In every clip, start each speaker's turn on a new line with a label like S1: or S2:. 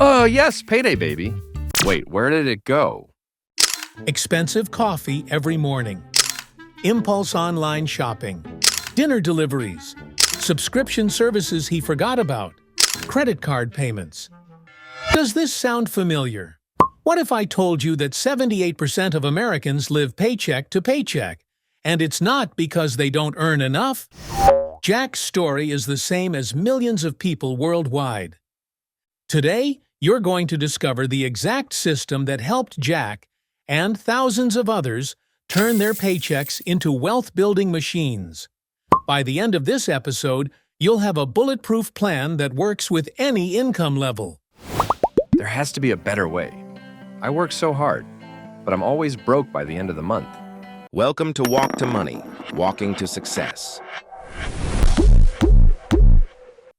S1: Yes, payday, baby. Wait, where did it go?
S2: Expensive coffee every morning. Impulse online shopping. Dinner deliveries. Subscription services he forgot about. Credit card payments. Does this sound familiar? What if I told you that 78% of Americans live paycheck to paycheck, and it's not because they don't earn enough? Jack's story is the same as millions of people worldwide. Today, you're going to discover the exact system that helped Jack and thousands of others turn their paychecks into wealth-building machines. By the end of this episode, you'll have a bulletproof plan that works with any income level.
S1: There has to be a better way. I work so hard, but I'm always broke by the end of the month.
S3: Welcome to Walk to Money, Walking to Success.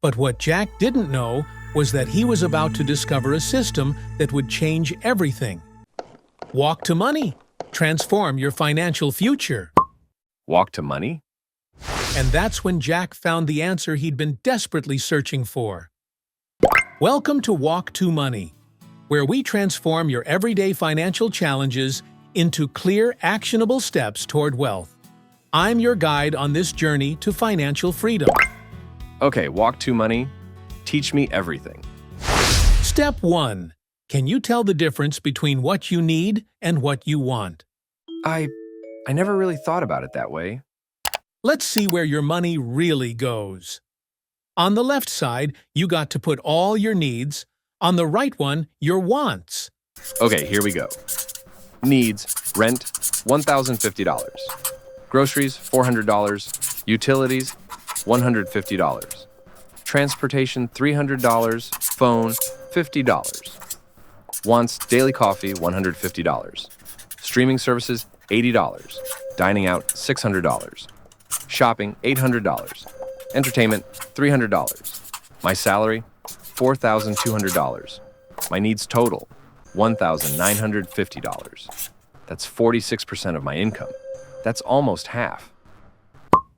S2: But what Jack didn't know was that he was about to discover a system that would change everything. Walk to Money. Transform your financial future.
S1: Walk to money?
S2: And that's when Jack found the answer he'd been desperately searching for. Welcome to Walk to Money, where we transform your everyday financial challenges into clear, actionable steps toward wealth. I'm your guide on this journey to financial freedom.
S1: Okay, Walk to money. Teach me everything.
S2: Step 1. Can you tell the difference between what you need and what you want?
S1: I never really thought about it that way.
S2: Let's see where your money really goes. On the left side, you got to put all your needs. On the right one, your wants.
S1: Okay, here we go. Needs, rent, $1,050. Groceries, $400. Utilities, $150. Transportation, $300. Phone, $50. Wants, daily coffee, $150. Streaming services, $80. Dining out, $600. Shopping, $800. Entertainment, $300. My salary, $4,200. My needs total, $1,950. That's 46% of my income. That's almost half.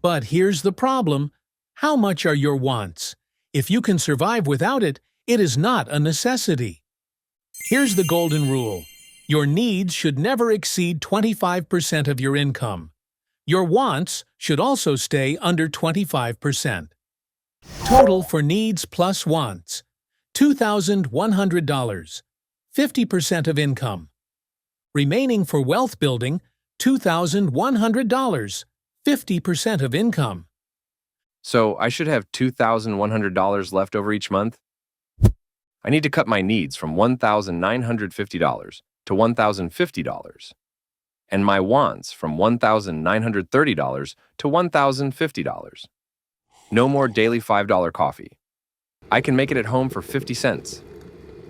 S2: But here's the problem. How much are your wants? If you can survive without it, it is not a necessity. Here's the golden rule. Your needs should never exceed 25% of your income. Your wants should also stay under 25%. Total for needs plus wants, $2,100, 50% of income. Remaining for wealth building, $2,100, 50% of income.
S1: So I should have $2,100 left over each month? I need to cut my needs from $1,950 to $1,050, and my wants from $1,930 to $1,050. No more daily $5 coffee. I can make it at home for 50 cents.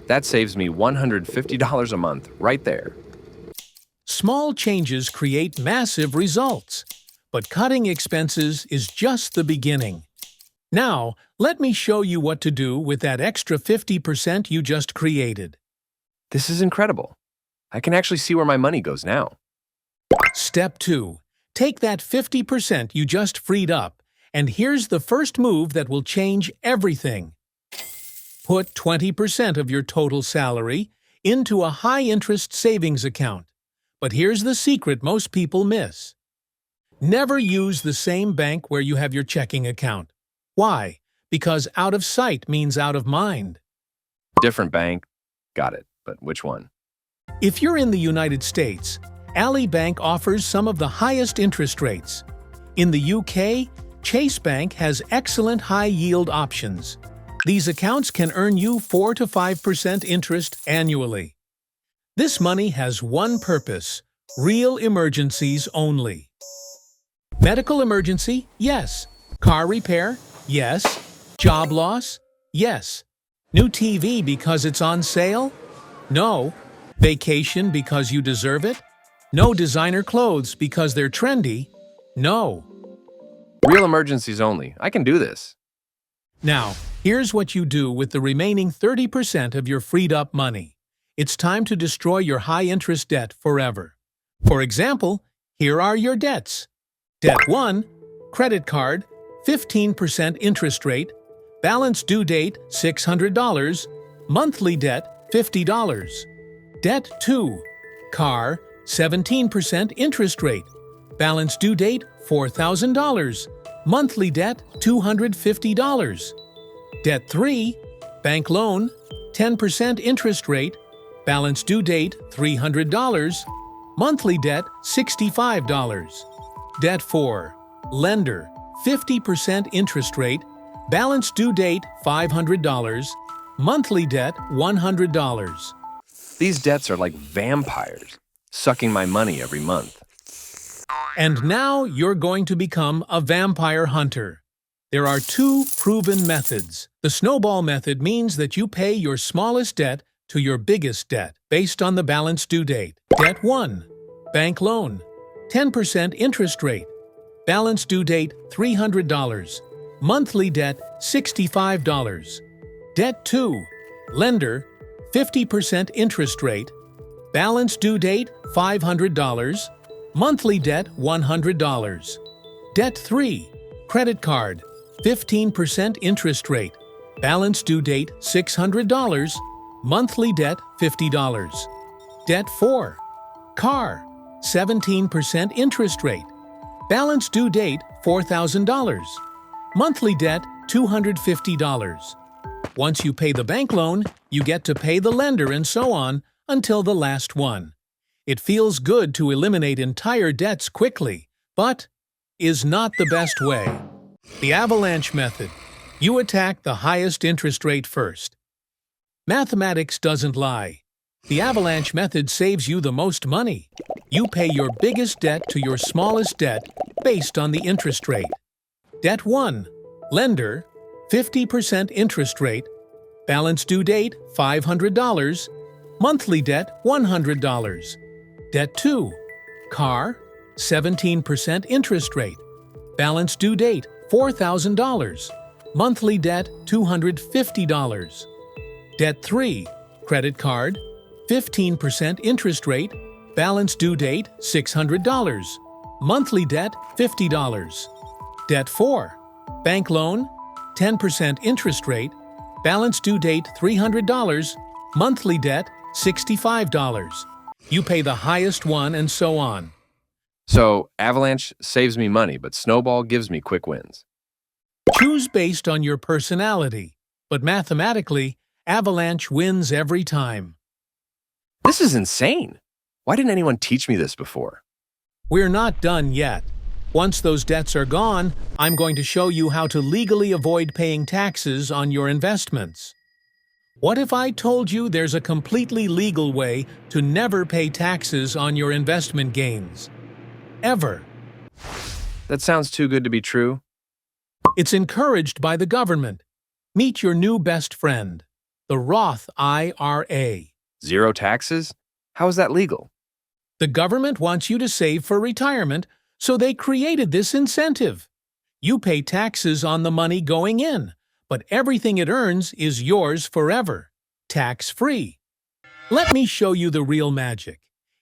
S1: That saves me $150 a month right there.
S2: Small changes create massive results, but cutting expenses is just the beginning. Now, let me show you what to do with that extra 50% you just created.
S1: This is incredible. I can actually see where my money goes now.
S2: Step 2. Take that 50% you just freed up, and here's the first move that will change everything. Put 20% of your total salary into a high-interest savings account. But here's the secret most people miss. Never use the same bank where you have your checking account. Why? Because out of sight means out of mind.
S1: Different bank. Got it. But which one?
S2: If you're in the United States, Ally Bank offers some of the highest interest rates. In the UK, Chase Bank has excellent high-yield options. These accounts can earn you 4 to 5% interest annually. This money has one purpose: real emergencies only. Medical emergency? Yes. Car repair? Yes. Job loss? Yes. New TV because it's on sale? No. Vacation because you deserve it? No designer clothes because they're trendy? No.
S1: Real emergencies only. I can do this.
S2: Now, here's what you do with the remaining 30% of your freed-up money. It's time to destroy your high-interest debt forever. For example, here are your debts. Debt 1, credit card, 15% interest rate, balance due date $600, Monthly debt, $50. Debt 2. Car, 17% interest rate. Balance due date, $4,000. Monthly debt, $250. Debt 3. Bank loan, 10% interest rate. Balance due date, $300. Monthly debt, $65. Debt 4. Lender, 50% interest rate. Balance due date, $500. Monthly debt, $100.
S1: These debts are like vampires, sucking my money every month.
S2: And now you're going to become a vampire hunter. There are 2 proven methods. The Snowball method means that you pay your smallest debt to your biggest debt based on the balance due date. Debt 1. Bank loan. 10% interest rate. Balance due date $300. Monthly debt $65. Debt 2. Lender. 50% interest rate. Balance due date $500. Monthly debt $100. Debt 3. Credit card. 15% interest rate. Balance due date $600. Monthly debt $50. Debt 4. Car. 17% interest rate. Balance due date $4,000. Monthly debt $250. Once you pay the bank loan, you get to pay the lender and so on until the last one. It feels good to eliminate entire debts quickly, but is not the best way. The Avalanche method. You attack the highest interest rate first. Mathematics doesn't lie. The Avalanche method saves you the most money. You pay your biggest debt to your smallest debt based on the interest rate. Debt 1. Lender. 50% interest rate. Balance due date $500. Monthly debt $100. Debt 2. Car. 17% interest rate. Balance due date $4,000. Monthly debt $250. Debt 3. Credit card. 15% interest rate. Balance due date $600. Monthly debt $50. Debt 4. Bank loan. 10% interest rate. Balance due date $300. Monthly debt $65. You pay the highest one and so on.
S1: So, Avalanche saves me money, but Snowball gives me quick wins.
S2: Choose based on your personality, but mathematically, Avalanche wins every time.
S1: This is insane. Why didn't anyone teach me this before?
S2: We're not done yet. Once those debts are gone, I'm going to show you how to legally avoid paying taxes on your investments. What if I told you there's a completely legal way to never pay taxes on your investment gains? Ever.
S1: That sounds too good to be true.
S2: It's encouraged by the government. Meet your new best friend, the Roth IRA.
S1: Zero taxes? How is that legal?
S2: The government wants you to save for retirement, so they created this incentive. You pay taxes on the money going in, but everything it earns is yours forever, tax-free. Let me show you the real magic.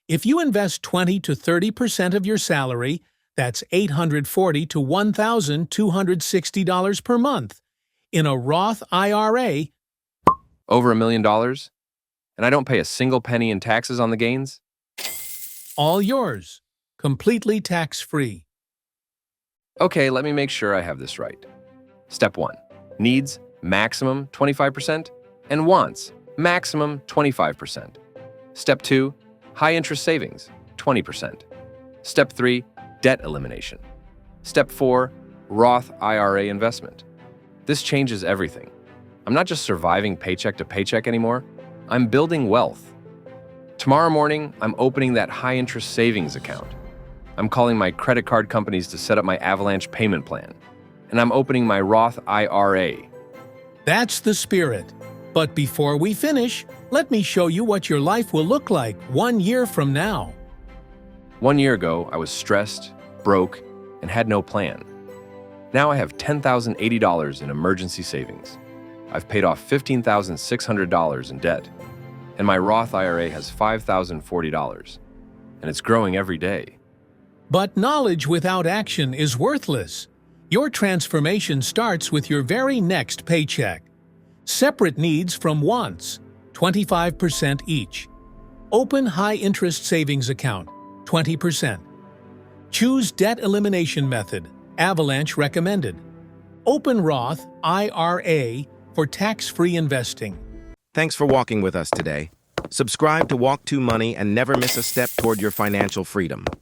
S2: If you invest 20 to 30% of your salary, that's $840 to $1,260 per month, in a Roth IRA.
S1: Over $1 million? And I don't pay a single penny in taxes on the gains?
S2: All yours, completely tax-free.
S1: Okay, let me make sure I have this right. Step 1. Needs, maximum 25%, and wants, maximum 25%. Step 2. High-interest savings, 20%. Step 3. Debt elimination. Step 4. Roth IRA investment. This changes everything. I'm not just surviving paycheck to paycheck anymore. I'm building wealth. Tomorrow morning, I'm opening that high-interest savings account. I'm calling my credit card companies to set up my Avalanche payment plan. And I'm opening my Roth IRA.
S2: That's the spirit. But before we finish, let me show you what your life will look like 1 year from now.
S1: 1 year ago, I was stressed, broke, and had no plan. Now I have $10,080 in emergency savings. I've paid off $15,600 in debt. And my Roth IRA has $5,040. And it's growing every day.
S2: But knowledge without action is worthless. Your transformation starts with your very next paycheck. Separate needs from wants. 25% each. Open high-interest savings account, 20%. Choose debt elimination method, Avalanche recommended. Open Roth IRA for tax-free investing.
S3: Thanks for walking with us today. Subscribe to Walk to Money and never miss a step toward your financial freedom.